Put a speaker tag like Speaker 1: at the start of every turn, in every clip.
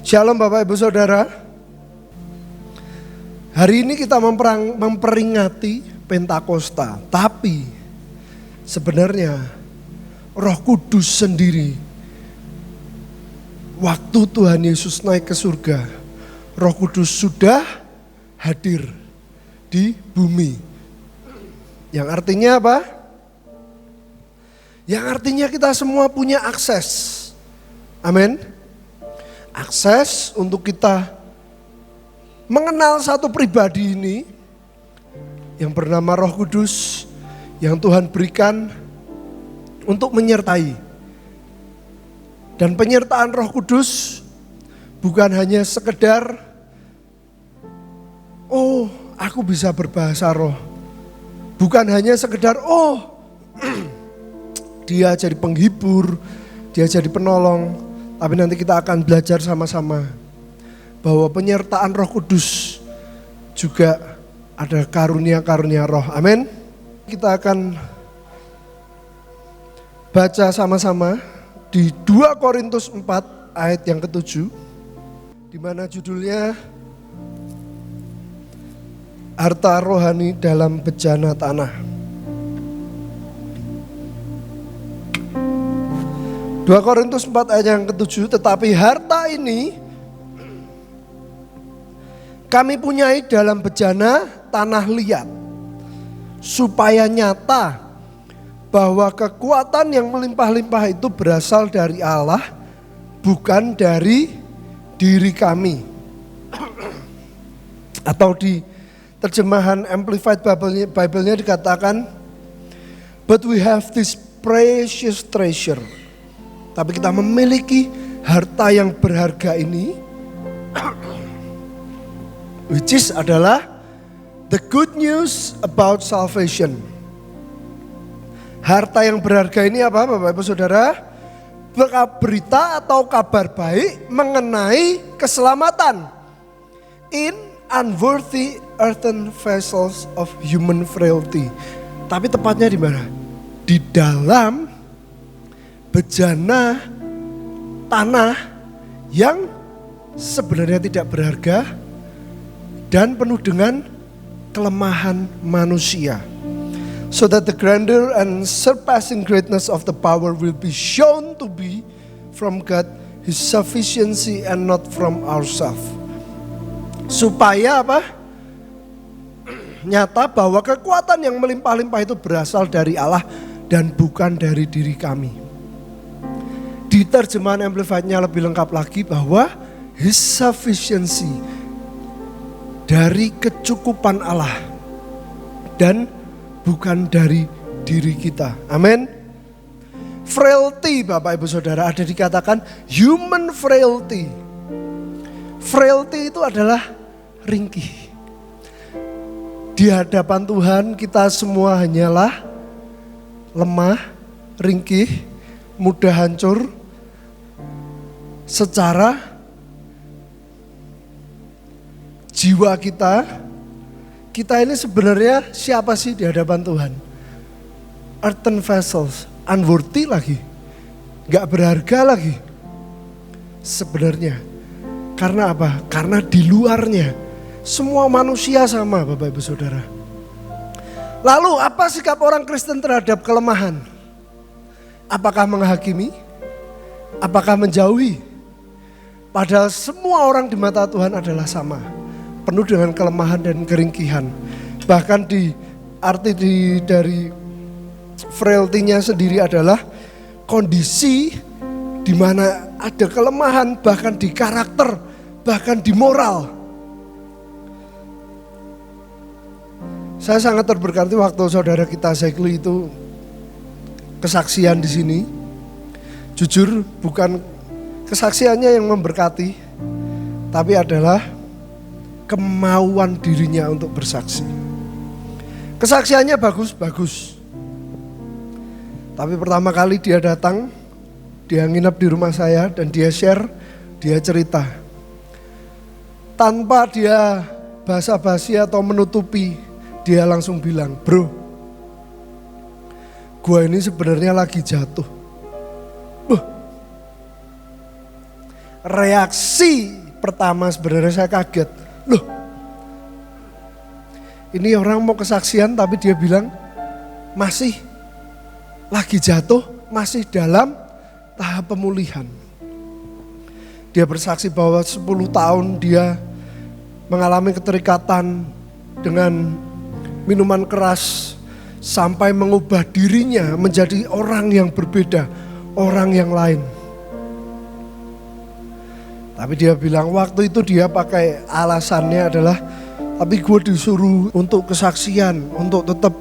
Speaker 1: Shalom Bapak Ibu Saudara. Hari ini kita memperingati Pentakosta. Tapi sebenarnya Roh Kudus sendiri, waktu Tuhan Yesus naik ke surga, Roh Kudus sudah hadir di bumi. Yang artinya apa? Yang artinya kita semua punya akses. Amin. Akses untuk kita mengenal satu pribadi ini yang bernama Roh Kudus yang Tuhan berikan untuk menyertai. Dan penyertaan Roh Kudus bukan hanya sekedar aku bisa berbahasa roh. Bukan hanya sekedar dia jadi penghibur, dia jadi penolong. Tapi nanti kita akan belajar sama-sama bahwa penyertaan Roh Kudus juga ada karunia-karunia roh. Amin. Kita akan baca sama-sama di 2 Korintus 4 ayat yang ke-7, di mana judulnya Harta Rohani dalam Bejana Tanah. 2 Korintus 4 ayat yang ke-7, tetapi harta ini kami punyai dalam bejana tanah liat, supaya nyata bahwa kekuatan yang melimpah-limpah itu berasal dari Allah, bukan dari diri kami. Atau di terjemahan Amplified Bible-nya dikatakan, but we have this precious treasure. Tapi kita memiliki harta yang berharga ini, which is adalah the good news about salvation. Harta yang berharga ini apa Bapak Ibu Saudara? Berita atau kabar baik mengenai keselamatan in unworthy earthen vessels of human frailty. Tapi tepatnya di mana? Di dalam bejana tanah yang sebenarnya tidak berharga dan penuh dengan kelemahan manusia. So that the grandeur and surpassing greatness of the power will be shown to be from God, His sufficiency and not from ourselves. Supaya apa? Nyata bahwa kekuatan yang melimpah-limpah itu berasal dari Allah dan bukan dari diri kami. Di terjemahan Amplified-nya lebih lengkap lagi bahwa His sufficiency, dari kecukupan Allah dan bukan dari diri kita. Amin. Frailty Bapak Ibu Saudara ada dikatakan human frailty. Frailty itu adalah ringkih. Di hadapan Tuhan kita semua hanyalah lemah, ringkih, mudah hancur secara jiwa kita. Kita ini sebenarnya siapa sih di hadapan Tuhan? Earthen vessels, unworthy lagi, gak berharga lagi sebenarnya. Karena apa? Karena di luarnya semua manusia sama Bapak Ibu Saudara. Lalu apa sikap orang Kristen terhadap kelemahan? Apakah menghakimi? Apakah menjauhi? Padahal semua orang di mata Tuhan adalah sama, penuh dengan kelemahan dan keringkihan. Bahkan di arti dari frailty-nya sendiri adalah kondisi di mana ada kelemahan, bahkan di karakter, bahkan di moral. Saya sangat terberkati waktu saudara kita Zekli itu kesaksian di sini. Jujur bukan kesaksiannya yang memberkati, tapi adalah kemauan dirinya untuk bersaksi. Kesaksiannya bagus. Tapi pertama kali dia datang, dia nginep di rumah saya dan dia share, dia cerita. Tanpa dia basa-basi atau menutupi, dia langsung bilang, bro, gua ini sebenarnya lagi jatuh. reaksi pertama sebenarnya saya kaget. Loh, ini orang mau kesaksian tapi dia bilang masih lagi jatuh, masih dalam tahap pemulihan. Dia bersaksi bahwa 10 tahun dia mengalami keterikatan dengan minuman keras sampai mengubah dirinya menjadi orang yang berbeda, orang yang lain. Tapi dia bilang waktu itu dia pakai alasannya adalah, tapi gue disuruh untuk kesaksian, untuk tetap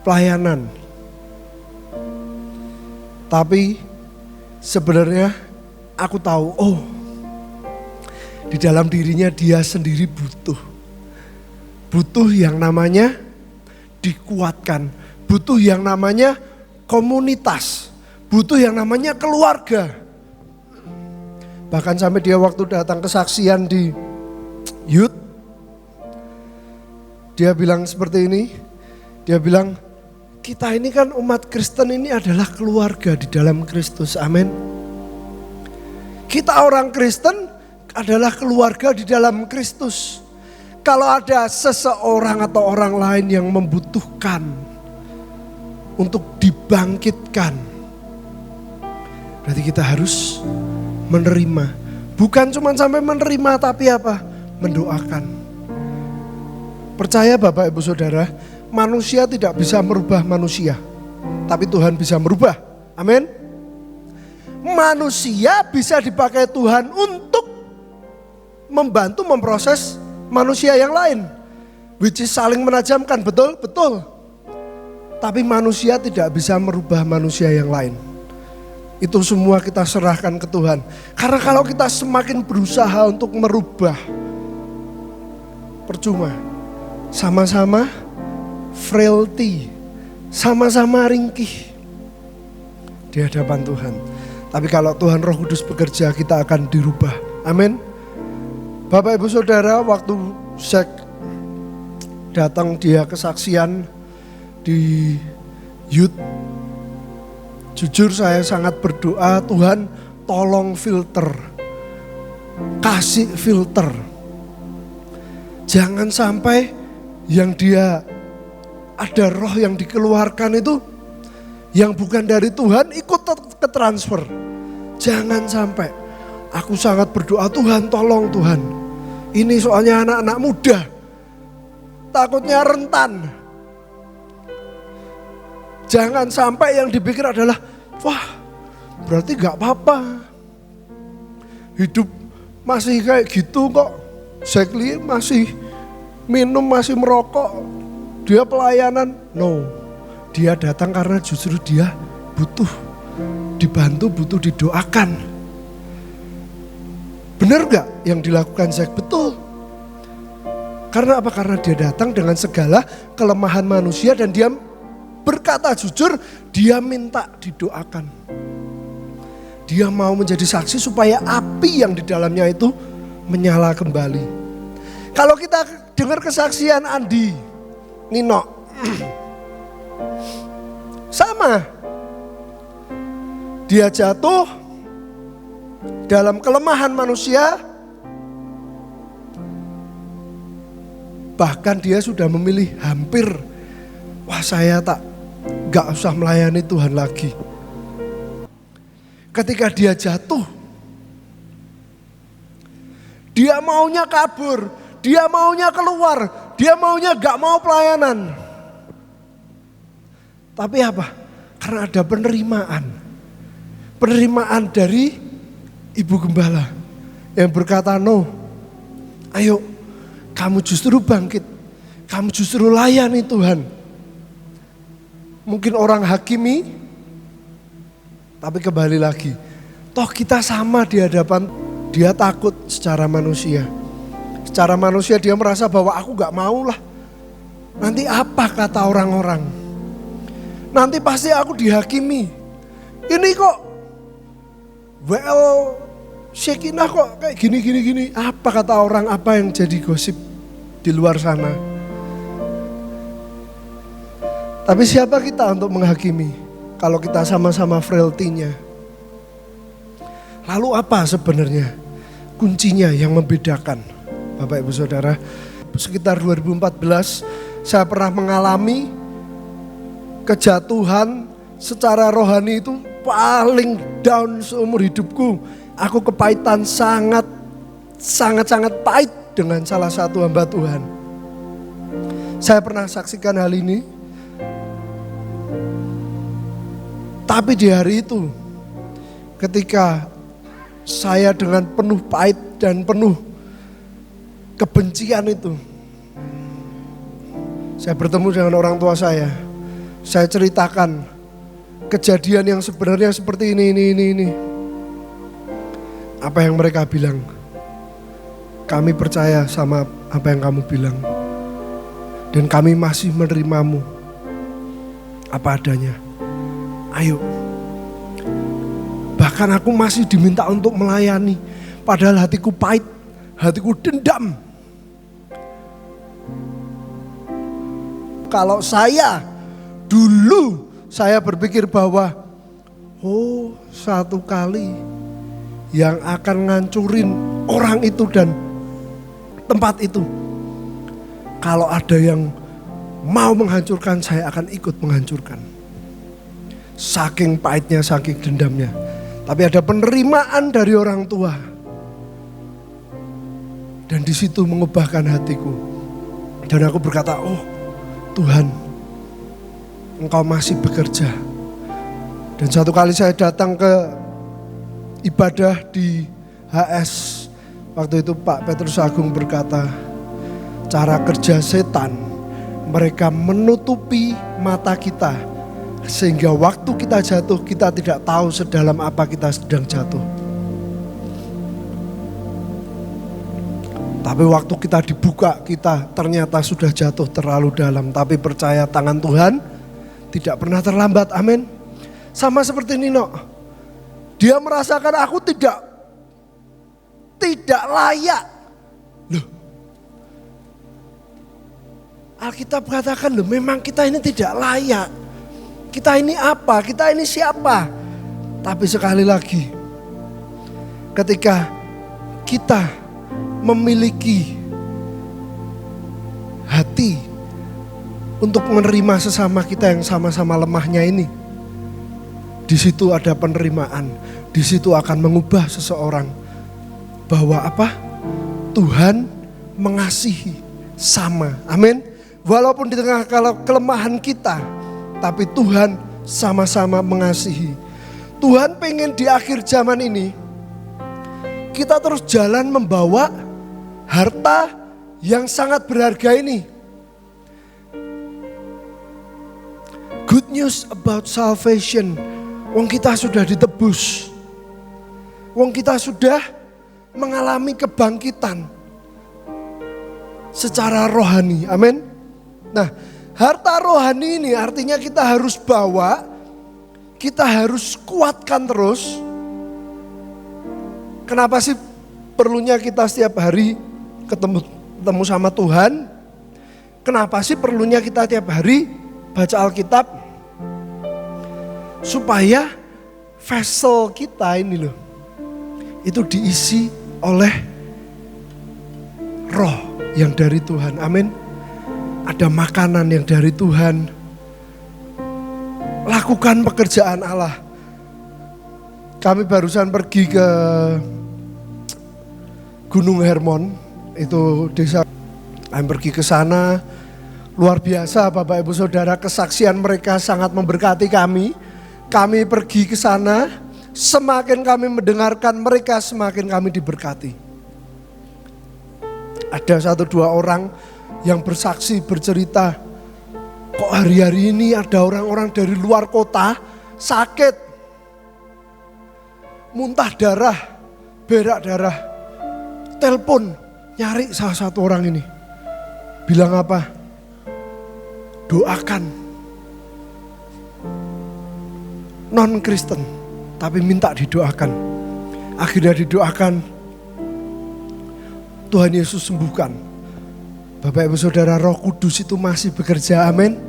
Speaker 1: pelayanan. Tapi sebenarnya aku tahu, oh di dalam dirinya dia sendiri butuh yang namanya dikuatkan, butuh yang namanya komunitas, butuh yang namanya keluarga. Bahkan sampai dia waktu datang kesaksian di youth, dia bilang seperti ini, dia bilang kita ini kan umat Kristen ini adalah keluarga di dalam Kristus, amin. Kita orang Kristen adalah keluarga di dalam Kristus. Kalau ada seseorang atau orang lain yang membutuhkan untuk dibangkitkan, berarti kita harus menerima. Bukan cuma sampai menerima tapi apa? Mendoakan. Percaya Bapak Ibu Saudara, manusia tidak bisa merubah manusia, tapi Tuhan bisa merubah. Amin. Manusia bisa dipakai Tuhan untuk membantu memproses manusia yang lain, which is saling menajamkan, betul? Betul. Tapi manusia tidak bisa merubah manusia yang lain. Itu semua kita serahkan ke Tuhan. Karena kalau kita semakin berusaha untuk merubah, percuma. Sama-sama frailty, sama-sama ringkih di hadapan Tuhan. Tapi kalau Tuhan Roh Kudus bekerja, kita akan dirubah. Amin. Bapak Ibu Saudara, waktu saya datang dia kesaksian di youth, jujur saya sangat berdoa, Tuhan tolong filter, kasih filter. Jangan sampai yang dia ada roh yang dikeluarkan itu yang bukan dari Tuhan ikut ke transfer. Jangan sampai. Aku sangat berdoa, Tuhan tolong Tuhan. Ini soalnya anak-anak muda, takutnya rentan. Jangan sampai yang dipikir adalah, wah berarti gak apa-apa. Hidup masih kayak gitu kok. Exactly masih minum, masih merokok. Dia pelayanan. No, dia datang karena justru dia butuh dibantu, butuh didoakan. Benar gak yang dilakukan Zack? Betul. Karena apa? Karena dia datang dengan segala kelemahan manusia dan dia berkata jujur, dia minta didoakan. Dia mau menjadi saksi supaya api yang di dalamnya itu menyala kembali. Kalau kita dengar kesaksian Andi, Nino, sama. Dia jatuh dalam kelemahan manusia, bahkan dia sudah memilih hampir, wah saya gak usah melayani Tuhan lagi. Ketika dia jatuh, dia maunya kabur, dia maunya keluar, dia maunya gak mau pelayanan. Tapi apa? Karena ada penerimaan dari Ibu Gembala yang berkata, no, ayo kamu justru bangkit, kamu justru layani Tuhan. Mungkin orang hakimi, tapi kembali lagi, toh kita sama di hadapan. Dia takut secara manusia. Secara manusia dia merasa bahwa aku gak mau lah. Nanti apa kata orang-orang? Nanti pasti aku dihakimi. Ini kok Shekinah kok kayak gini. Apa kata orang, apa yang jadi gosip di luar sana? Tapi siapa kita untuk menghakimi kalau kita sama-sama frailty-nya? Lalu apa sebenarnya kuncinya yang membedakan. Bapak Ibu Saudara, sekitar 2014 saya pernah mengalami kejatuhan secara rohani itu paling down seumur hidupku. Aku kepahitan sangat pahit dengan salah satu hamba Tuhan. Saya pernah saksikan hal ini. Tapi di hari itu, ketika saya dengan penuh pahit dan penuh kebencian itu, saya bertemu dengan orang tua saya. Saya ceritakan kejadian yang sebenarnya seperti ini. Apa yang mereka bilang? Kami percaya sama apa yang kamu bilang. Dan kami masih menerimamu apa adanya. Ayo. Bahkan aku masih diminta untuk melayani. Padahal hatiku pahit, hatiku dendam. Kalau saya dulu berpikir bahwa satu kali yang akan ngancurin orang itu dan tempat itu. Kalau ada yang mau menghancurkan, saya akan ikut menghancurkan. Saking pahitnya, saking dendamnya. Tapi ada penerimaan dari orang tua. Dan di situ mengubahkan hatiku. Dan aku berkata, Tuhan, Engkau masih bekerja. Dan satu kali saya datang ke ibadah di HS. Waktu itu Pak Petrus Agung berkata, cara kerja setan, mereka menutupi mata kita. Sehingga waktu kita jatuh, kita tidak tahu sedalam apa kita sedang jatuh. Tapi waktu kita dibuka, kita ternyata sudah jatuh terlalu dalam. Tapi percaya tangan Tuhan tidak pernah terlambat, amin. Sama seperti Nino, dia merasakan aku tidak layak. Loh, Alkitab katakan memang kita ini tidak layak. Kita ini apa? Kita ini siapa? Tapi sekali lagi, ketika kita memiliki hati untuk menerima sesama kita yang sama-sama lemahnya ini, di situ ada penerimaan. Di situ akan mengubah seseorang bahwa apa? Tuhan mengasihi sama. Amin. Walaupun di tengah kelemahan kita, tapi Tuhan sama-sama mengasihi. Tuhan pengen di akhir zaman ini kita terus jalan membawa harta yang sangat berharga ini. Good news about salvation. Wong kita sudah ditebus. Wong kita sudah mengalami kebangkitan secara rohani. Amin. Nah, harta rohani ini artinya kita harus bawa, kita harus kuatkan terus. Kenapa sih perlunya kita setiap hari ketemu sama Tuhan? Kenapa sih perlunya kita tiap hari baca Alkitab? Supaya vessel kita ini loh, itu diisi oleh roh yang dari Tuhan. Amin. Ada makanan yang dari Tuhan. Lakukan pekerjaan Allah. Kami barusan pergi ke Gunung Hermon, itu desa. Kami pergi ke sana. Luar biasa Bapak Ibu Saudara, kesaksian mereka sangat memberkati kami. Kami pergi ke sana, semakin kami mendengarkan mereka, semakin kami diberkati. Ada 1-2 orang yang bersaksi, bercerita, kok hari-hari ini ada orang-orang dari luar kota sakit, muntah darah, berak darah, telepon nyari salah satu orang ini, bilang apa? Doakan, non Kristen tapi minta didoakan. Akhirnya didoakan, Tuhan Yesus sembuhkan. Bapak Ibu Saudara, Roh Kudus itu masih bekerja, amin.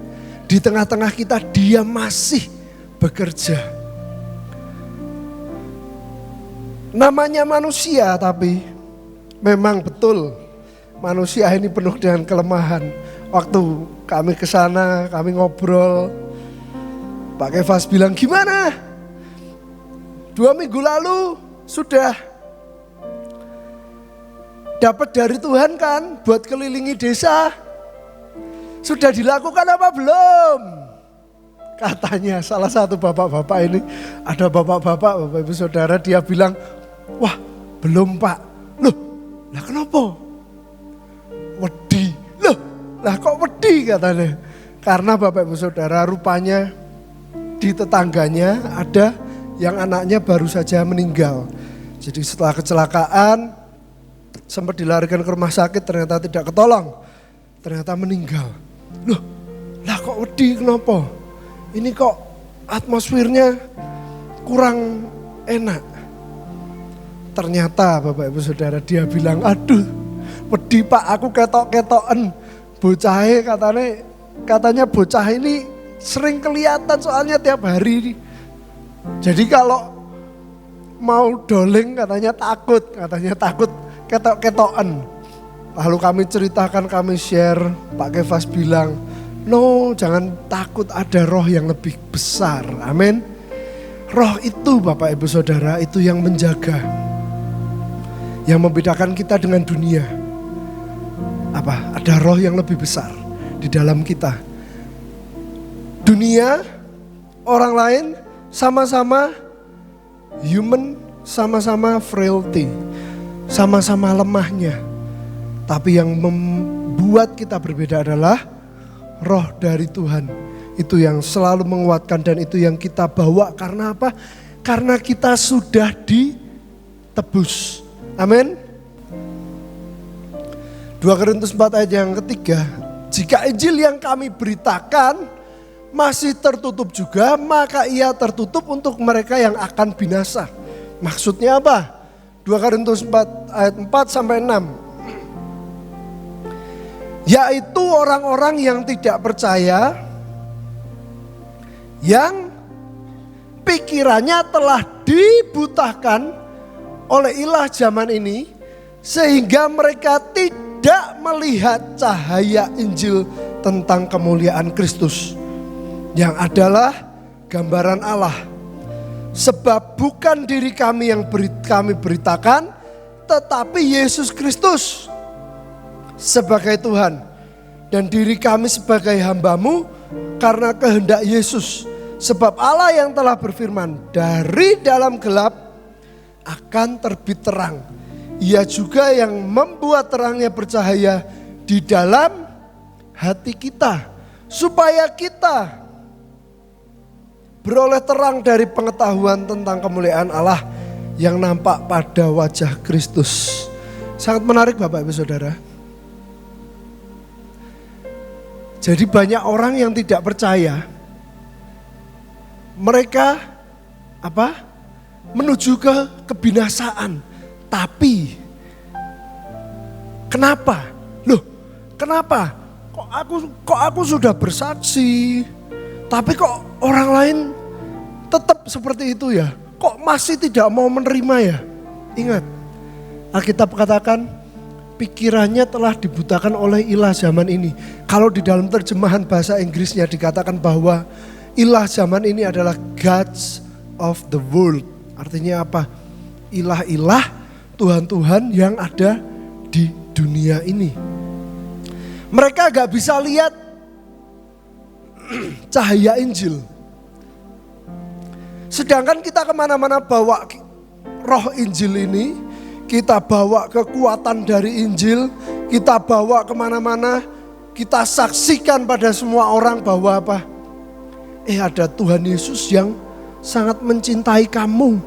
Speaker 1: Di tengah-tengah kita dia masih bekerja. Namanya manusia tapi Memang betul manusia ini penuh dengan kelemahan. Waktu kami ke sana, kami ngobrol, Pak Kefas bilang, gimana? 2 minggu lalu sudah dapat dari Tuhan kan buat kelilingi desa. Sudah dilakukan apa belum? Katanya salah satu bapak-bapak ini, ada bapak-bapak, bapak ibu saudara, dia bilang, wah belum Pak. Loh, lah kenapa? Wedi. Loh, lah kok wedi katanya? Karena bapak ibu saudara rupanya di tetangganya ada yang anaknya baru saja meninggal. Jadi setelah kecelakaan sempat dilarikan ke rumah sakit, ternyata tidak ketolong. Ternyata meninggal. Loh, lah kok wedi kenapa? Ini kok atmosfernya kurang enak. Ternyata Bapak Ibu Saudara dia bilang, aduh wedi Pak, aku ketok-ketoken. Bocahe katanya bocah ini sering kelihatan soalnya tiap hari. Jadi kalau mau doling katanya takut ketok-ketoken. Lalu kami ceritakan, kami share, Pak Kefas bilang, no, jangan takut, ada roh yang lebih besar. Amin. Roh itu Bapak Ibu Saudara itu yang menjaga. Yang membedakan kita dengan dunia. Apa? Ada roh yang lebih besar di dalam kita. Dunia, orang lain sama-sama human, sama-sama frailty. Sama-sama lemahnya. Tapi yang membuat kita berbeda adalah roh dari Tuhan. Itu yang selalu menguatkan dan itu yang kita bawa. Karena apa? Karena kita sudah ditebus. Amin. 2 Korintus 4 ayat yang ketiga. Jika Injil yang kami beritakan masih tertutup juga, maka ia tertutup untuk mereka yang akan binasa. Maksudnya apa? 2 Korintus 4 ayat 4 sampai 6. Yaitu orang-orang yang tidak percaya, yang pikirannya telah dibutakan oleh ilah zaman ini, sehingga mereka tidak melihat cahaya Injil tentang kemuliaan Kristus, yang adalah gambaran Allah. Sebab bukan diri kami yang kami beritakan, tetapi Yesus Kristus sebagai Tuhan, dan diri kami sebagai hamba-Mu karena kehendak Yesus. Sebab Allah yang telah berfirman, dari dalam gelap akan terbit terang. Ia juga yang membuat terangnya bercahaya di dalam hati kita, supaya kita beroleh terang dari pengetahuan tentang kemuliaan Allah yang nampak pada wajah Kristus. Sangat menarik Bapak Ibu Saudara. Jadi banyak orang yang tidak percaya. Mereka menuju ke kebinasaan. Tapi kenapa? Loh, kenapa? Kok aku sudah bersaksi, tapi kok orang lain tetap seperti itu ya? Kok masih tidak mau menerima ya? Ingat, Alkitab katakan pikirannya telah dibutakan oleh ilah zaman ini. Kalau di dalam terjemahan bahasa Inggrisnya dikatakan bahwa ilah zaman ini adalah gods of the world. Artinya apa? Ilah-ilah, Tuhan-Tuhan yang ada di dunia ini. Mereka gak bisa lihat cahaya Injil. Sedangkan kita kemana-mana bawa roh Injil ini, kita bawa kekuatan dari Injil, kita bawa kemana-mana, kita saksikan pada semua orang bahwa apa? Ada Tuhan Yesus yang sangat mencintai kamu,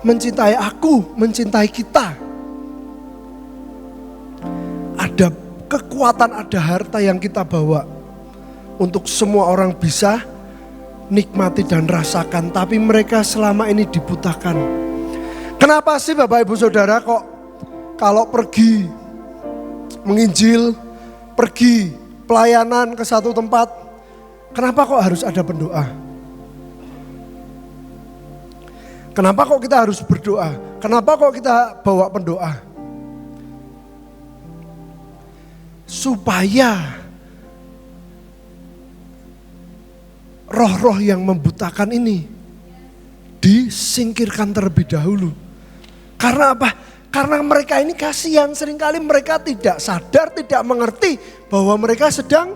Speaker 1: mencintai aku, mencintai kita. Ada kekuatan, ada harta yang kita bawa untuk semua orang bisa nikmati dan rasakan, tapi mereka selama ini dibutakan. Kenapa sih Bapak Ibu Saudara kok kalau pergi menginjil, pergi pelayanan ke satu tempat, kenapa kok harus ada pendoa? Kenapa kok kita harus berdoa? Kenapa kok kita bawa pendoa? supaya roh-roh yang membutakan ini disingkirkan terlebih dahulu. Karena apa? Karena mereka ini kasihan, seringkali mereka tidak sadar, tidak mengerti bahwa mereka sedang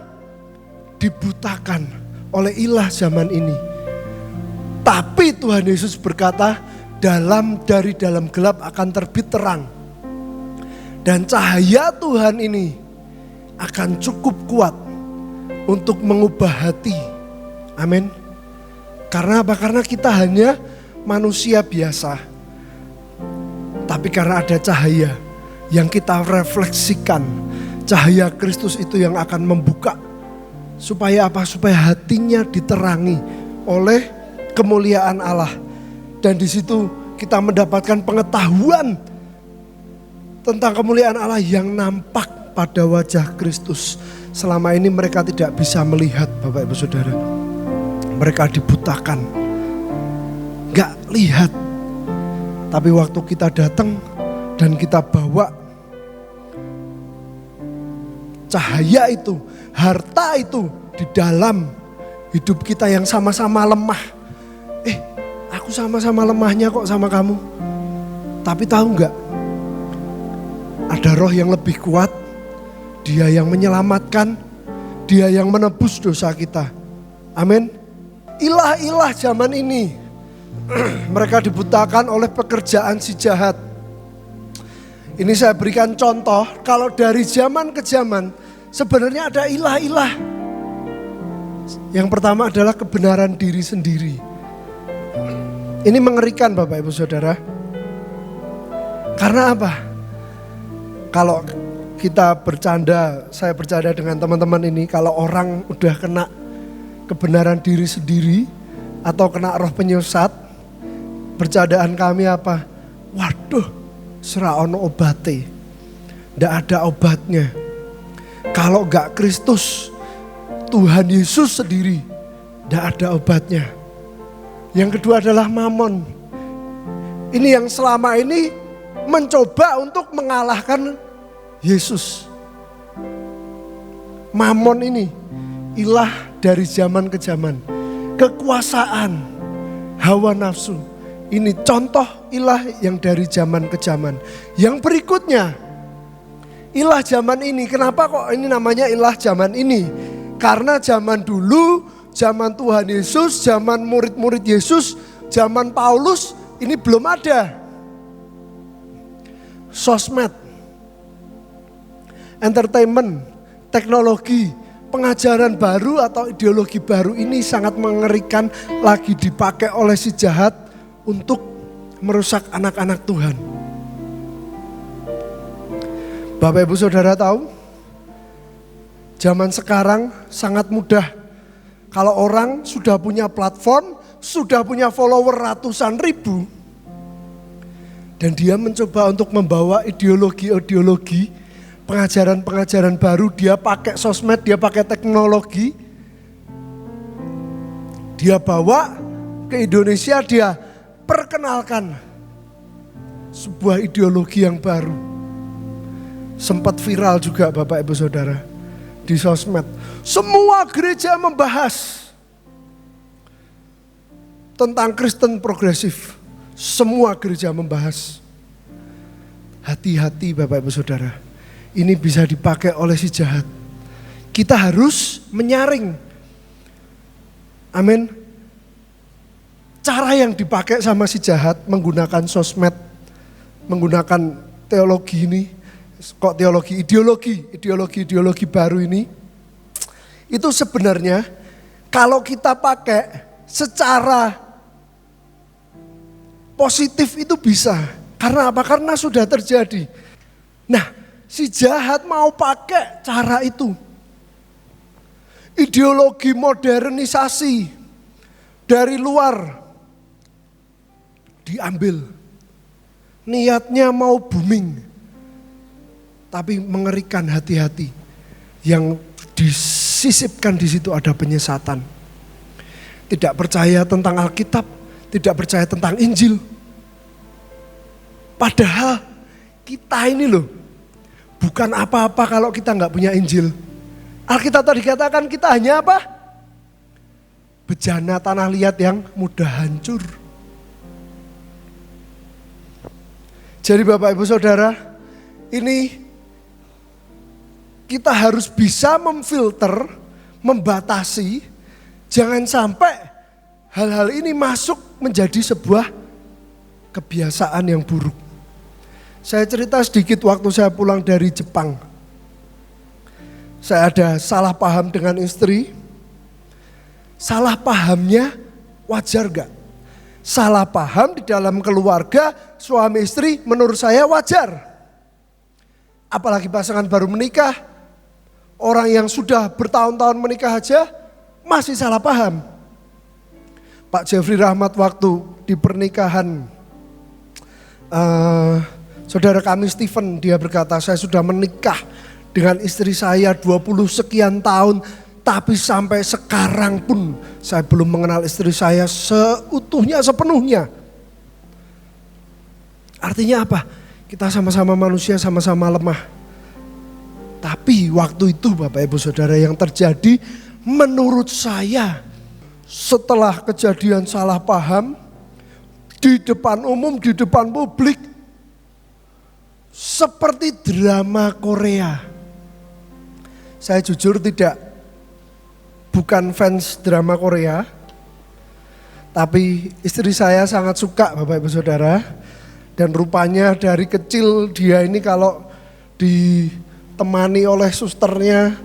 Speaker 1: dibutakan oleh ilah zaman ini. Tapi Tuhan Yesus berkata, dari dalam gelap akan terbit terang. Dan cahaya Tuhan ini akan cukup kuat untuk mengubah hati. Amin. Karena apa? Karena kita hanya manusia biasa. Tapi karena ada cahaya yang kita refleksikan, cahaya Kristus itu yang akan membuka. Supaya apa? Supaya hatinya diterangi oleh kemuliaan Allah. Dan di situ kita mendapatkan pengetahuan tentang kemuliaan Allah yang nampak pada wajah Kristus. Selama ini mereka tidak bisa melihat, Bapak Ibu Saudara. Mereka dibutakan, gak lihat. Tapi waktu kita datang dan kita bawa cahaya itu, harta itu di dalam hidup kita yang sama-sama lemah. Aku sama-sama lemahnya kok sama kamu. Tapi tahu enggak? Ada roh yang lebih kuat. Dia yang menyelamatkan. Dia yang menebus dosa kita. Amin. Ilah-ilah zaman ini mereka dibutakan oleh pekerjaan si jahat. Ini saya berikan contoh, kalau dari zaman ke zaman sebenarnya ada ilah-ilah. Yang pertama adalah kebenaran diri sendiri. Ini mengerikan Bapak Ibu Saudara. Karena apa? Kalau kita bercanda, saya bercanda dengan teman-teman ini, kalau orang udah kena kebenaran diri sendiri atau kena roh penyesat, bercandaan kami apa? Waduh, sera ono obate. Nggak ada obatnya. Kalau nggak Kristus, Tuhan Yesus sendiri, nggak ada obatnya. Yang kedua adalah mamon. Ini yang selama ini mencoba untuk mengalahkan Yesus. Mamon ini ilah dari zaman ke zaman. Kekuasaan, hawa nafsu. Ini contoh ilah yang dari zaman ke zaman. Yang berikutnya, ilah zaman ini. Kenapa kok ini namanya ilah zaman ini? Karena zaman dulu, zaman Tuhan Yesus, zaman murid-murid Yesus, zaman Paulus, ini belum ada. Sosmed, entertainment, teknologi, pengajaran baru atau ideologi baru ini sangat mengerikan, lagi dipakai oleh si jahat untuk merusak anak-anak Tuhan. Bapak Ibu Saudara tahu, zaman sekarang sangat mudah. Kalau orang sudah punya platform, sudah punya follower ratusan ribu, dan dia mencoba untuk membawa ideologi-ideologi, pengajaran-pengajaran baru, dia pakai sosmed, dia pakai teknologi, dia bawa ke Indonesia, dia perkenalkan sebuah ideologi yang baru. Sempat viral juga Bapak Ibu Saudara di sosmed. Semua gereja membahas tentang Kristen progresif. Semua gereja membahas. Hati-hati Bapak Ibu Saudara. Ini bisa dipakai oleh si jahat. Kita harus menyaring. Amin. Cara yang dipakai sama si jahat menggunakan sosmed, menggunakan teologi ini, kok teologi, ideologi baru ini, itu sebenarnya kalau kita pakai secara positif itu bisa. Karena apa? Karena sudah terjadi. Nah, si jahat mau pakai cara itu. Ideologi modernisasi dari luar diambil. Niatnya mau booming. Tapi mengerikan, hati-hati. Yang disisipkan di situ ada penyesatan. Tidak percaya tentang Alkitab, tidak percaya tentang Injil. Padahal kita ini loh, bukan apa-apa kalau kita nggak punya Injil. Alkitab tadi katakan kita hanya apa? Bejana tanah liat yang mudah hancur. Jadi Bapak Ibu Saudara, ini kita harus bisa memfilter, membatasi, jangan sampai hal-hal ini masuk menjadi sebuah kebiasaan yang buruk. Saya cerita sedikit waktu saya pulang dari Jepang. Saya ada salah paham dengan istri. Salah pahamnya wajar gak? Salah paham di dalam keluarga suami istri menurut saya wajar. Apalagi pasangan baru menikah. Orang yang sudah bertahun-tahun menikah aja masih salah paham. Pak Jeffrey Rahmat waktu di pernikahan saudara kami Stephen, dia berkata, saya sudah menikah dengan istri saya 20 sekian tahun, tapi sampai sekarang pun saya belum mengenal istri saya seutuhnya, sepenuhnya. Artinya apa? Kita sama-sama manusia, sama-sama lemah. Tapi waktu itu Bapak Ibu Saudara yang terjadi menurut saya setelah kejadian salah paham di depan umum, di depan publik, seperti drama Korea. Saya jujur bukan fans drama Korea, tapi istri saya sangat suka Bapak Ibu Saudara. Dan rupanya dari kecil dia ini kalau ditemani oleh susternya,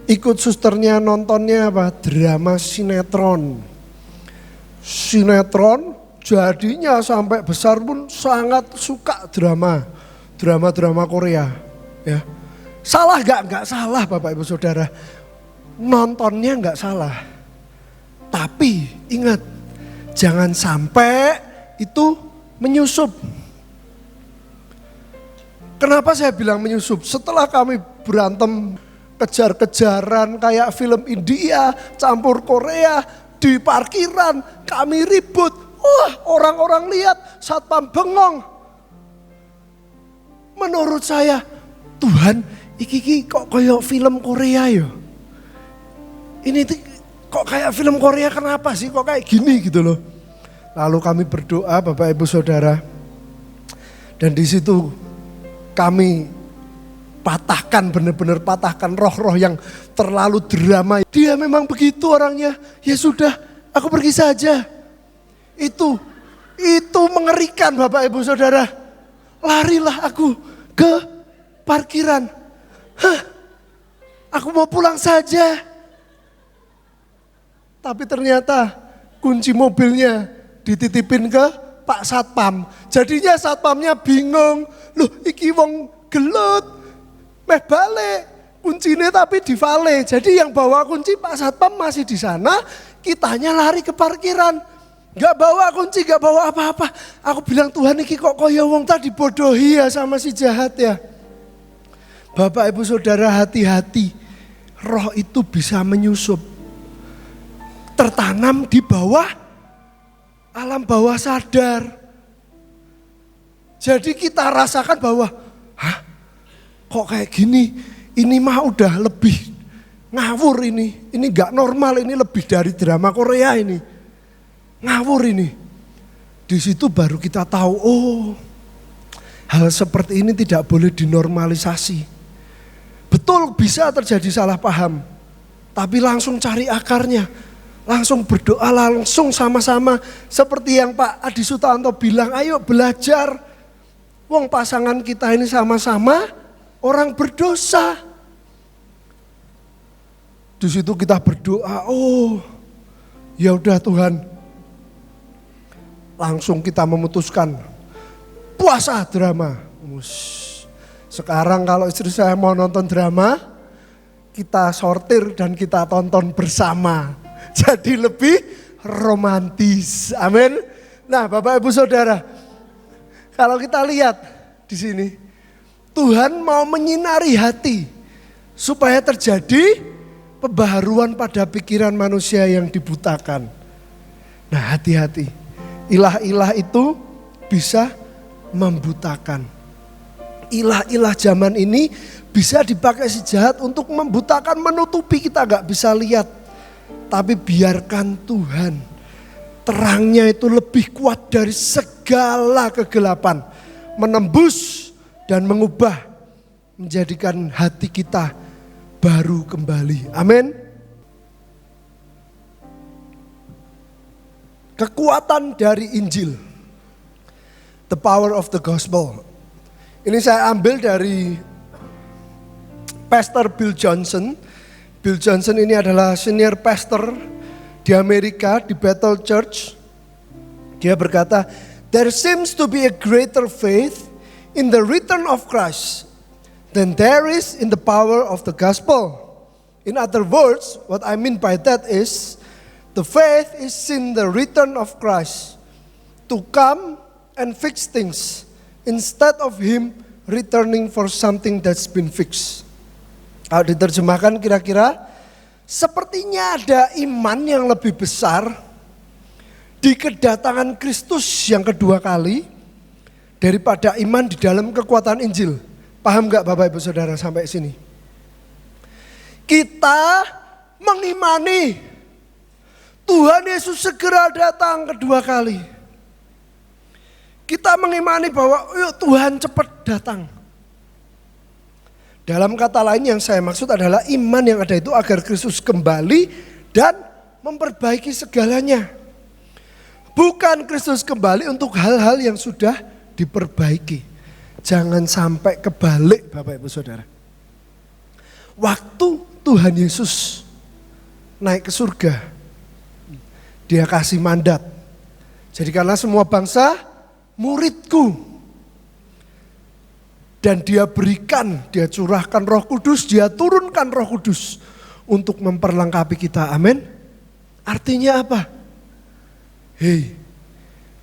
Speaker 1: ikut susternya nontonnya apa? Drama sinetron. Sinetron jadinya sampai besar pun sangat suka drama Korea. Ya. Salah enggak salah Bapak Ibu Saudara. Nontonnya enggak salah. Tapi ingat, jangan sampai itu menyusup. Kenapa saya bilang menyusup? Setelah kami berantem kejar-kejaran kayak film India, campur Korea, di parkiran kami ribut. Wah, orang-orang lihat, satpam bengong. Menurut saya, Tuhan, iki kok kayak film Korea ya? Ini kok kayak film Korea, kenapa sih kok kayak gini gitu loh. Lalu kami berdoa Bapak Ibu Saudara. Dan di situ kami patahkan, benar-benar patahkan roh-roh yang terlalu drama. Dia memang begitu orangnya. Ya sudah, aku pergi saja. Itu mengerikan Bapak Ibu Saudara. Larilah aku ke parkiran. Aku mau pulang saja. Tapi ternyata kunci mobilnya dititipin ke Pak Satpam. Jadinya satpamnya bingung. Loh iki wong gelut. Meh balik. Kuncinya tapi di vale. Jadi yang bawa kunci Pak Satpam masih di sana. Kitanya lari ke parkiran. Gak bawa kunci, gak bawa apa-apa. Aku bilang Tuhan iki kok koyo wong tadi bodohi ya sama si jahat ya. Bapak Ibu Saudara hati-hati. Roh itu bisa menyusup. Tertanam di bawah alam bawah sadar. Jadi kita rasakan bahwa, kok kayak gini, ini mah udah lebih ngawur ini gak normal, ini lebih dari drama Korea ini. Ngawur ini. Di situ baru kita tahu, hal seperti ini tidak boleh dinormalisasi. Betul bisa terjadi salah paham, tapi langsung cari akarnya. Langsung berdoa, langsung sama-sama. Seperti yang Pak Adi Sutanto bilang, ayo belajar. Wong pasangan kita ini sama-sama orang berdosa. Di situ kita berdoa, ya udah Tuhan. Langsung kita memutuskan puasa drama. Sekarang kalau istri saya mau nonton drama, kita sortir dan kita tonton bersama. Jadi lebih romantis. Amin. Nah, Bapak Ibu Saudara, kalau kita lihat di sini, Tuhan mau menyinari hati supaya terjadi pembaharuan pada pikiran manusia yang dibutakan. Nah, hati-hati. Ilah-ilah itu bisa membutakan. ilah-ilah zaman ini bisa dipakai si jahat untuk membutakan, menutupi, kita gak bisa lihat. Tapi biarkan Tuhan, terangnya itu lebih kuat dari segala kegelapan, menembus dan mengubah, menjadikan hati kita baru kembali. Amin. Kekuatan dari Injil, the power of the gospel. Ini saya ambil dari Pastor Bill Johnson. Bill Johnson ini adalah senior pastor di Amerika, di Bethel Church. Dia berkata, there seems to be a greater faith in the return of Christ than there is in the power of the gospel. In other words, what I mean by that is, the faith is in the return of Christ to come and fix things instead of him returning for something that's been fixed. Kalau diterjemahkan kira-kira, sepertinya ada iman yang lebih besar di kedatangan Kristus yang kedua kali daripada iman di dalam kekuatan Injil. Paham gak Bapak Ibu Saudara sampai sini? Kita mengimani Tuhan Yesus segera datang kedua kali. Kita mengimani bahwa yuk Tuhan cepat datang. Dalam kata lain yang saya maksud adalah iman yang ada itu agar Kristus kembali dan memperbaiki segalanya. Bukan Kristus kembali untuk hal-hal yang sudah diperbaiki. Jangan sampai kebalik Bapak Ibu Saudara. Waktu Tuhan Yesus naik ke surga, Dia kasih mandat. Jadi karena semua bangsa muridku. Dan Dia berikan, Dia curahkan Roh Kudus, Dia turunkan Roh Kudus untuk memperlengkapi kita. Amin. Artinya apa? Hei,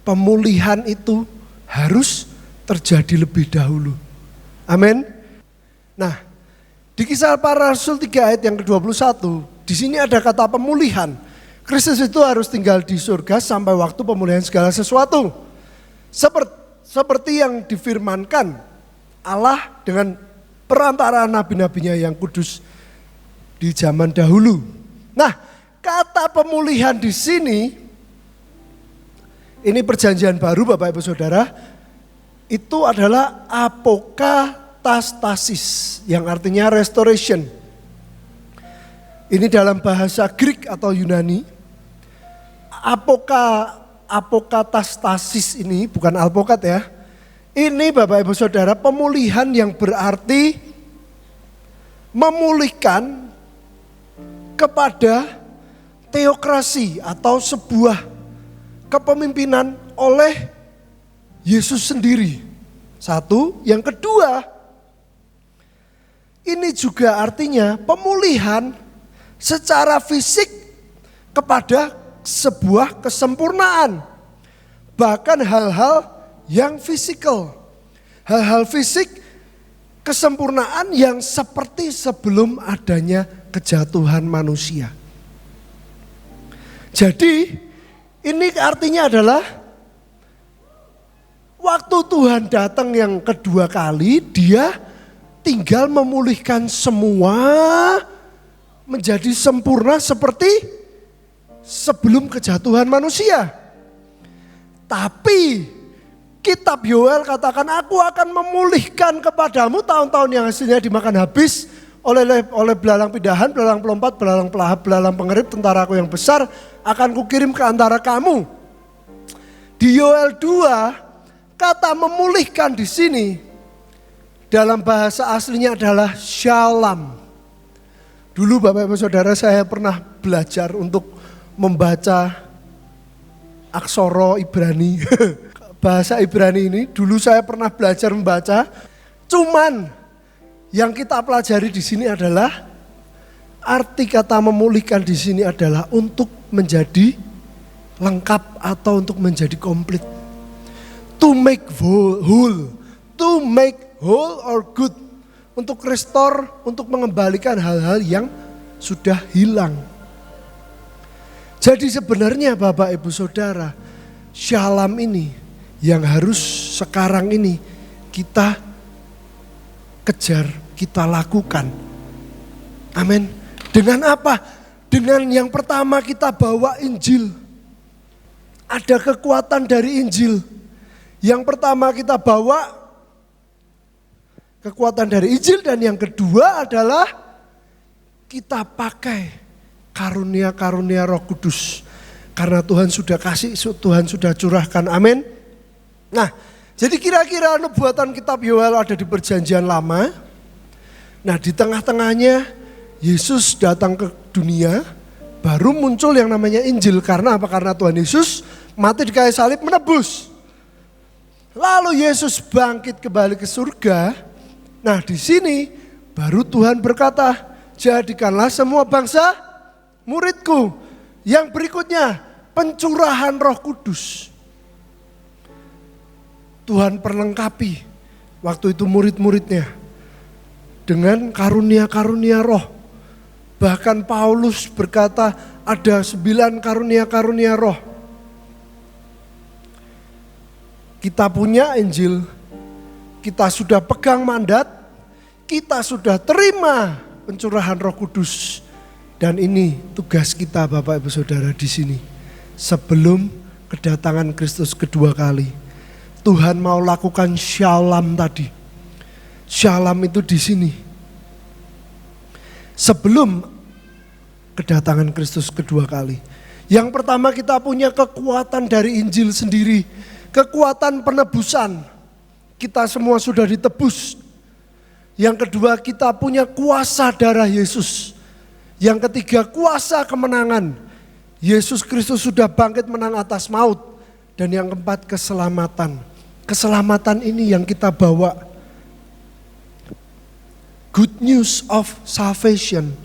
Speaker 1: pemulihan itu harus terjadi lebih dahulu. Amin. Nah, di Kisah Para Rasul 3 ayat yang ke-21, di sini ada kata pemulihan. Kristus itu harus tinggal di surga sampai waktu pemulihan segala sesuatu. Seperti yang difirmankan Allah dengan perantara nabi-nabinya yang kudus di zaman dahulu. Nah, kata pemulihan di sini, ini perjanjian baru Bapak Ibu Saudara, itu adalah apokatastasis, yang artinya restoration. Ini dalam bahasa Greek atau Yunani. Apokatastasis ini bukan alpokat ya. Ini Bapak Ibu Saudara pemulihan yang berarti memulihkan kepada teokrasi atau sebuah kepemimpinan oleh Yesus sendiri. Satu, yang kedua, ini juga artinya pemulihan secara fisik kepada sebuah kesempurnaan. Bahkan hal-hal yang fisikal, hal-hal fisik, kesempurnaan yang seperti sebelum adanya kejatuhan manusia. Jadi ini artinya adalah waktu Tuhan datang yang kedua kali, Dia tinggal memulihkan semua menjadi sempurna seperti sebelum kejatuhan manusia. Tapi Kitab Yoel katakan, aku akan memulihkan kepadamu tahun-tahun yang hasilnya dimakan habis oleh belalang pidahan, belalang pelompat, belalang pelahap, belalang pengerip, tentaraku yang besar akan kukirim ke antara kamu. Di Yoel 2, kata memulihkan di sini dalam bahasa aslinya adalah shalom. Dulu Bapak Ibu Saudara saya pernah belajar untuk membaca aksara Ibrani. Bahasa Ibrani ini dulu saya pernah belajar membaca. Cuman yang kita pelajari di sini adalah arti kata memulihkan di sini adalah untuk menjadi lengkap atau untuk menjadi komplit. To make whole, to make whole or good. Untuk restore, untuk mengembalikan hal-hal yang sudah hilang. Jadi sebenarnya Bapak Ibu Saudara, shalom ini yang harus sekarang ini kita kejar, kita lakukan. Amin. Dengan apa? Dengan yang pertama kita bawa Injil. Ada kekuatan dari Injil. Yang pertama kita bawa kekuatan dari Injil, dan yang kedua adalah kita pakai karunia-karunia Roh Kudus. Karena Tuhan sudah kasih, Tuhan sudah curahkan. Amin. Nah, jadi kira-kira nubuatan kitab Yoel ada di Perjanjian Lama. Nah, di tengah-tengahnya Yesus datang ke dunia, baru muncul yang namanya Injil. Karena apa? Karena Tuhan Yesus mati di kayu salib menebus. Lalu Yesus bangkit kembali ke surga. Nah, di sini baru Tuhan berkata, jadikanlah semua bangsa muridku. Yang berikutnya, pencurahan Roh Kudus. Tuhan perlengkapi waktu itu murid-muridnya dengan karunia-karunia roh. Bahkan Paulus berkata ada 9 karunia-karunia roh. Kita punya Injil, kita sudah pegang mandat, kita sudah terima pencurahan Roh Kudus. Dan ini tugas kita Bapak Ibu Saudara di sini. Sebelum kedatangan Kristus kedua kali, Tuhan mau lakukan shalom tadi. Shalom itu di sini. Sebelum kedatangan Kristus kedua kali. Yang pertama kita punya kekuatan dari Injil sendiri. Kekuatan penebusan. Kita semua sudah ditebus. Yang kedua kita punya kuasa darah Yesus. Yang ketiga kuasa kemenangan. Yesus Kristus sudah bangkit menang atas maut. Dan yang keempat keselamatan. Keselamatan ini yang kita bawa. Good news of salvation.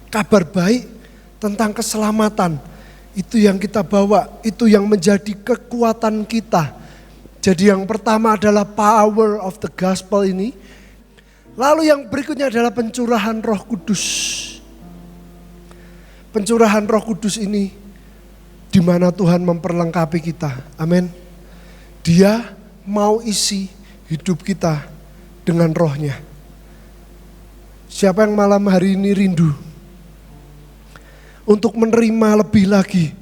Speaker 1: Kabar baik tentang keselamatan. Itu yang kita bawa. Itu yang menjadi kekuatan kita. Jadi yang pertama adalah power of the gospel ini. Lalu yang berikutnya adalah pencurahan Roh Kudus. Pencurahan Roh Kudus ini di mana Tuhan memperlengkapi kita. Amin. Dia mau isi hidup kita dengan rohnya. Siapa yang malam hari ini rindu untuk menerima lebih lagi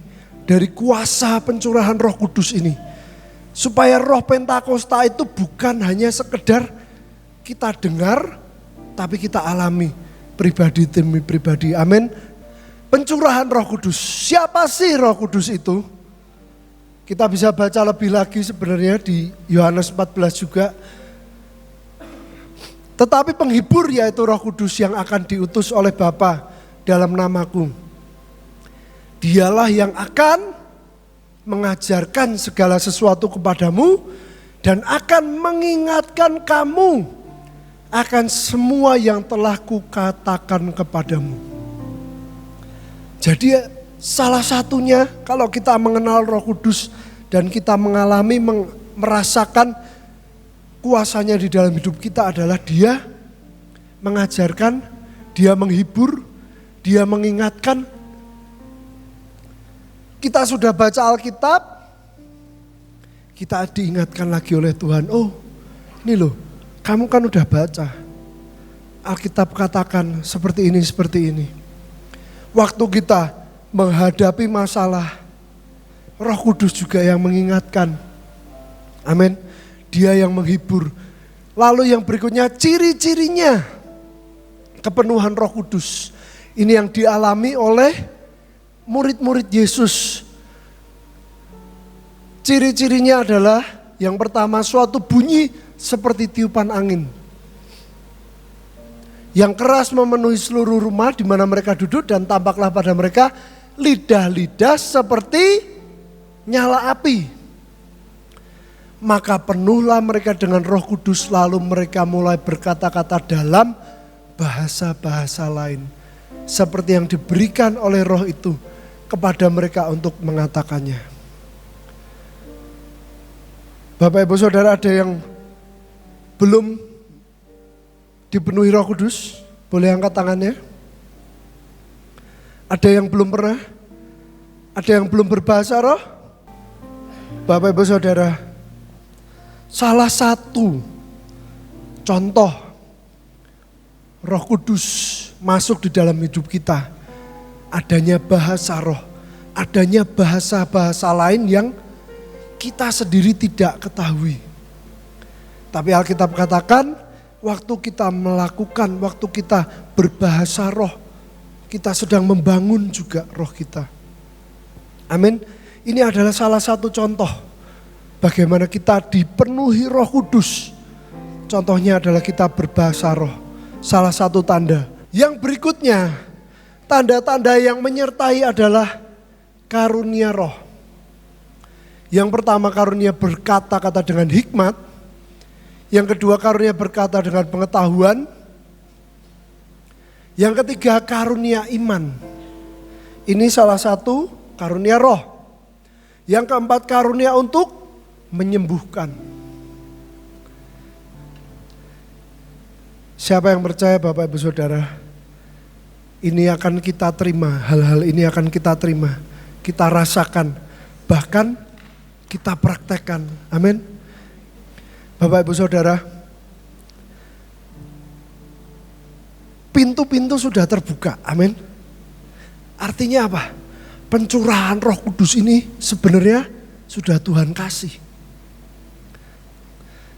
Speaker 1: dari kuasa pencurahan Roh Kudus ini. Supaya roh Pentakosta itu bukan hanya sekedar kita dengar, tapi kita alami pribadi demi pribadi. Amin. Pencurahan Roh Kudus. Siapa sih Roh Kudus itu? Kita bisa baca lebih lagi sebenarnya di Yohanes 14 juga. Tetapi penghibur yaitu Roh Kudus yang akan diutus oleh Bapa dalam namaku. Dialah yang akan mengajarkan segala sesuatu kepadamu dan akan mengingatkan kamu akan semua yang telah kukatakan kepadamu. Jadi salah satunya kalau kita mengenal Roh Kudus dan kita mengalami, merasakan kuasanya di dalam hidup kita adalah Dia mengajarkan, Dia menghibur, Dia mengingatkan. Kita sudah baca Alkitab, kita diingatkan lagi oleh Tuhan. Oh ini loh, kamu kan udah baca. Alkitab katakan seperti ini, seperti ini. Waktu kita menghadapi masalah, Roh Kudus juga yang mengingatkan. Amin. Dia yang menghibur. Lalu yang berikutnya ciri-cirinya kepenuhan Roh Kudus. Ini yang dialami oleh murid-murid Yesus. Ciri-cirinya adalah yang pertama suatu bunyi seperti tiupan angin. Yang keras memenuhi seluruh rumah di mana mereka duduk dan tampaklah pada mereka lidah-lidah seperti nyala api. Maka penuhlah mereka dengan Roh Kudus lalu mereka mulai berkata-kata dalam bahasa-bahasa lain. Seperti yang diberikan oleh Roh itu kepada mereka untuk mengatakannya. Bapak Ibu Saudara, ada yang belum dipenuhi Roh Kudus? Boleh angkat tangannya. Ada yang belum pernah? Ada yang belum berbahasa roh? Bapak Ibu Saudara, salah satu contoh Roh Kudus masuk di dalam hidup kita, adanya bahasa roh, adanya bahasa-bahasa lain yang kita sendiri tidak ketahui. Tapi Alkitab katakan, waktu kita melakukan, waktu kita berbahasa roh, kita sedang membangun juga roh kita. Amin. Ini adalah salah satu contoh bagaimana kita dipenuhi Roh Kudus. Contohnya adalah kita berbahasa roh. Salah satu tanda. Yang berikutnya, tanda-tanda yang menyertai adalah karunia roh. Yang pertama karunia berkata-kata dengan hikmat. Yang kedua karunia berkata dengan pengetahuan. Yang ketiga karunia iman. Ini salah satu karunia roh. Yang keempat karunia untuk menyembuhkan. Siapa yang percaya Bapak Ibu Saudara, ini akan kita terima, hal-hal ini akan kita terima, kita rasakan, bahkan kita praktekkan. Amin. Bapak Ibu Saudara, pintu-pintu sudah terbuka. Amin. Artinya apa? Pencurahan Roh Kudus ini sebenarnya sudah Tuhan kasih.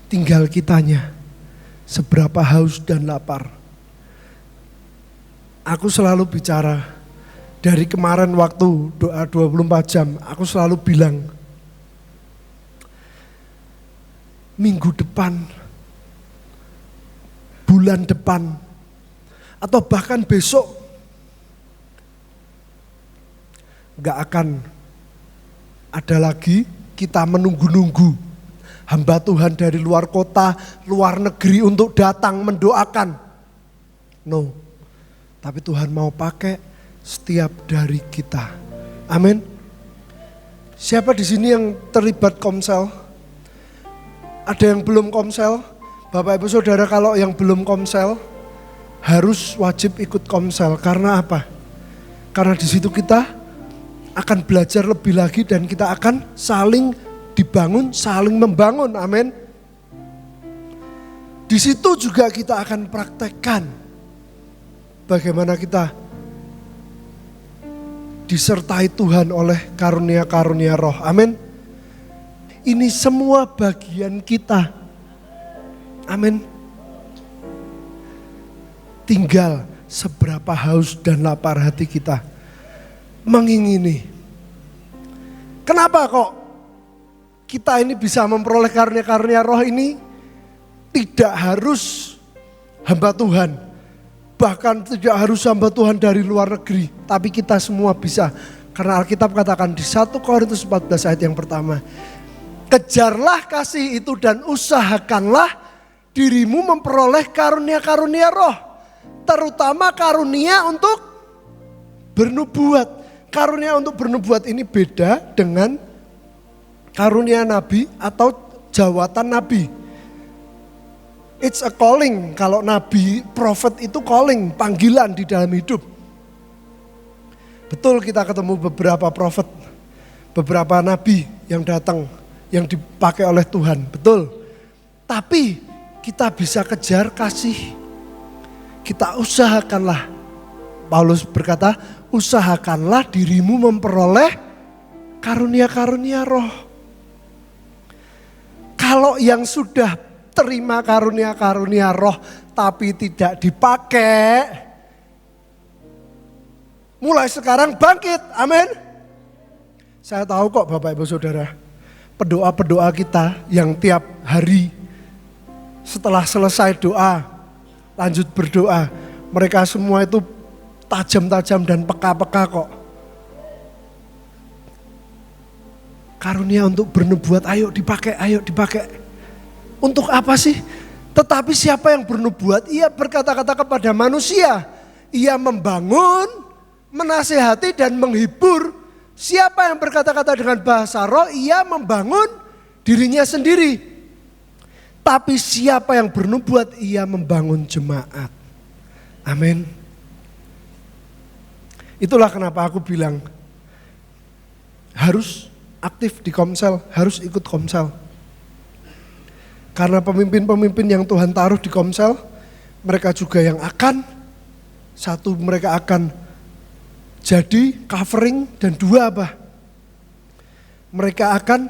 Speaker 1: Tinggal kitanya seberapa haus dan lapar. Aku selalu bicara dari kemarin waktu doa 24 jam, aku selalu bilang minggu depan, bulan depan, atau bahkan besok gak akan ada lagi kita menunggu-nunggu hamba Tuhan dari luar kota, luar negeri untuk datang mendoakan. No, tapi Tuhan mau pakai setiap dari kita. Amin. Siapa di sini yang terlibat komsel? Ada yang belum komsel? Bapak Ibu Saudara, kalau yang belum komsel harus wajib ikut komsel. Karena apa? Karena di situ kita akan belajar lebih lagi dan kita akan saling dibangun, saling membangun. Amin. Di situ juga kita akan praktekkan bagaimana kita disertai Tuhan oleh karunia-karunia roh. Amin. Ini semua bagian kita. Amin. Tinggal seberapa haus dan lapar hati kita mengingini. Kenapa kok kita ini bisa memperoleh karunia-karunia roh ini? Tidak harus hamba Tuhan, bahkan tidak harus hamba Tuhan dari luar negeri, tapi kita semua bisa. Karena Alkitab katakan di 1 Korintus 14 ayat yang pertama, kejarlah kasih itu dan usahakanlah dirimu memperoleh karunia-karunia roh, terutama karunia untuk bernubuat. Karunia untuk bernubuat ini beda dengan karunia nabi atau jawatan nabi. It's a calling. Kalau nabi, prophet itu calling, panggilan di dalam hidup. Betul, kita ketemu beberapa prophet, beberapa nabi yang datang, yang dipakai oleh Tuhan. Betul. Tapi kita bisa kejar kasih. Kita usahakanlah. Paulus berkata, usahakanlah dirimu memperoleh karunia-karunia roh. Kalau yang sudah terima karunia-karunia roh tapi tidak dipakai, mulai sekarang bangkit. Amin. Saya tahu kok Bapak Ibu Saudara, pendoa-pendoa kita yang tiap hari setelah selesai doa, lanjut berdoa, mereka semua itu tajam-tajam dan peka-peka kok. Karunia untuk bernubuat, ayo dipakai, ayo dipakai. Untuk apa sih? Tetapi siapa yang bernubuat? Ia berkata-kata kepada manusia. Ia membangun, menasehati dan menghibur. Siapa yang berkata-kata dengan bahasa roh? Ia membangun dirinya sendiri. Tapi siapa yang bernubuat? Ia membangun jemaat. Amin. Itulah kenapa aku bilang harus aktif di komsel, harus ikut komsel. Karena pemimpin-pemimpin yang Tuhan taruh di komsel, mereka juga yang akan, satu mereka akan jadi covering, dan dua apa? Mereka akan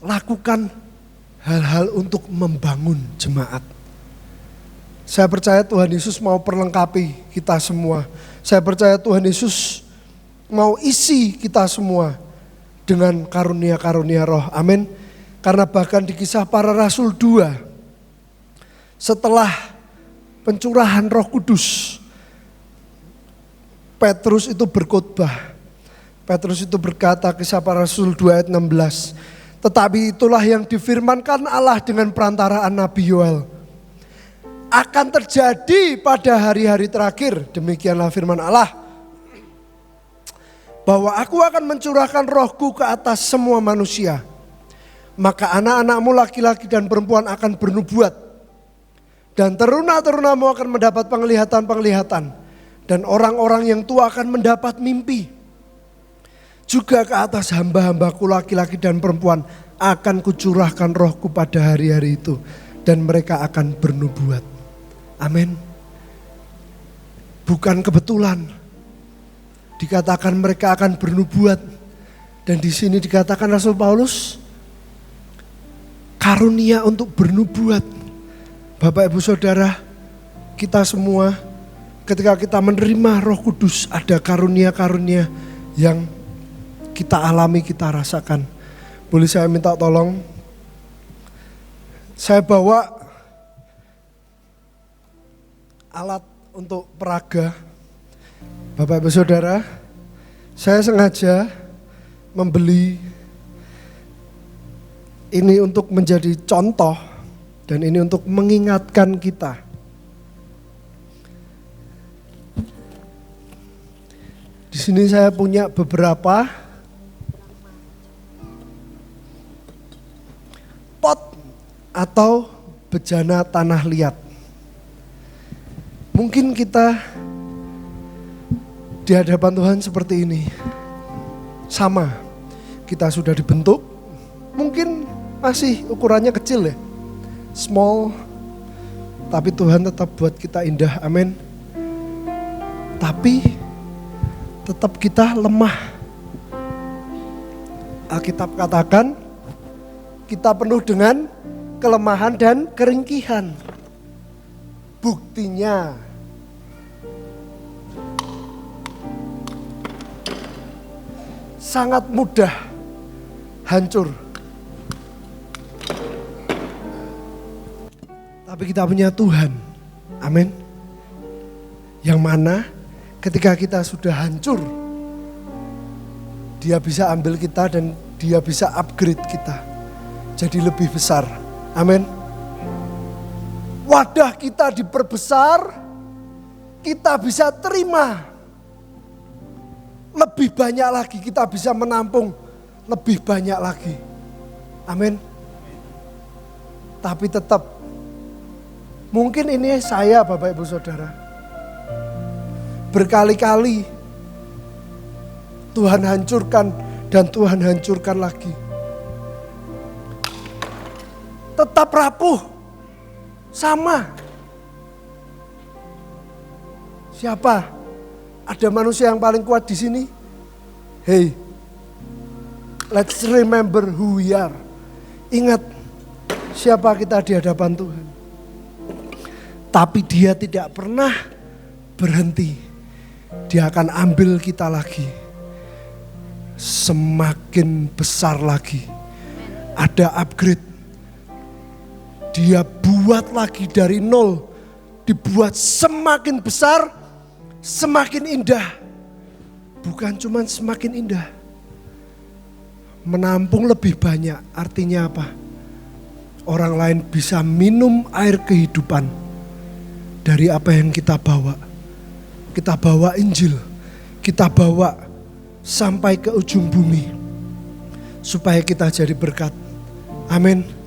Speaker 1: lakukan hal-hal untuk membangun jemaat. Saya percaya Tuhan Yesus mau perlengkapi kita semua. Saya percaya Tuhan Yesus mau isi kita semua dengan karunia-karunia roh. Amin. Karena bahkan di Kisah Para Rasul 2, setelah pencurahan Roh Kudus, Petrus itu berkhotbah. Petrus itu berkata, Kisah Para Rasul 2 ayat 16. Tetapi itulah yang difirmankan Allah dengan perantaraan Nabi Yoel. Akan terjadi pada hari-hari terakhir, demikianlah firman Allah, bahwa aku akan mencurahkan rohku ke atas semua manusia. Maka anak-anakmu laki-laki dan perempuan akan bernubuat. Dan teruna-terunamu akan mendapat penglihatan-penglihatan. Dan orang-orang yang tua akan mendapat mimpi. Juga ke atas hamba-hambaku laki-laki dan perempuan akan kucurahkan rohku pada hari-hari itu. Dan mereka akan bernubuat. Amin. Bukan kebetulan. Dikatakan mereka akan bernubuat. Dan di sini dikatakan Rasul Paulus, karunia untuk bernubuat. Bapak Ibu Saudara, kita semua ketika kita menerima Roh Kudus, ada karunia-karunia yang kita alami, kita rasakan. Boleh saya minta tolong? Saya bawa alat untuk peraga. Bapak Ibu Saudara, saya sengaja membeli ini untuk menjadi contoh dan ini untuk mengingatkan kita. Di sini saya punya beberapa pot atau bejana tanah liat. Mungkin kita di hadapan Tuhan seperti ini. Sama, kita sudah dibentuk, mungkin masih ukurannya kecil ya, small, tapi Tuhan tetap buat kita indah, amin. Tapi tetap kita lemah. Alkitab katakan kita penuh dengan kelemahan dan keringkihan. Buktinya sangat mudah hancur. Tapi kita punya Tuhan, amin. Yang mana ketika kita sudah hancur, Dia bisa ambil kita dan Dia bisa upgrade kita jadi lebih besar, amin. Wadah kita diperbesar, kita bisa terima lebih banyak lagi, kita bisa menampung lebih banyak lagi, amin. Tapi tetap, mungkin ini saya Bapak Ibu Saudara, berkali-kali Tuhan hancurkan dan Tuhan hancurkan lagi. Tetap rapuh, sama. Siapa? Ada manusia yang paling kuat di sini? Hey, let's remember who we are. Ingat siapa kita di hadapan Tuhan. Tapi Dia tidak pernah berhenti. Dia akan ambil kita lagi. Semakin besar lagi. Ada upgrade. Dia buat lagi dari nol. Dibuat semakin besar, semakin indah. Bukan cuma semakin indah. Menampung lebih banyak. Artinya apa? Orang lain bisa minum air kehidupan dari apa yang kita bawa. Kita bawa Injil, kita bawa sampai ke ujung bumi supaya kita jadi berkat. Amin.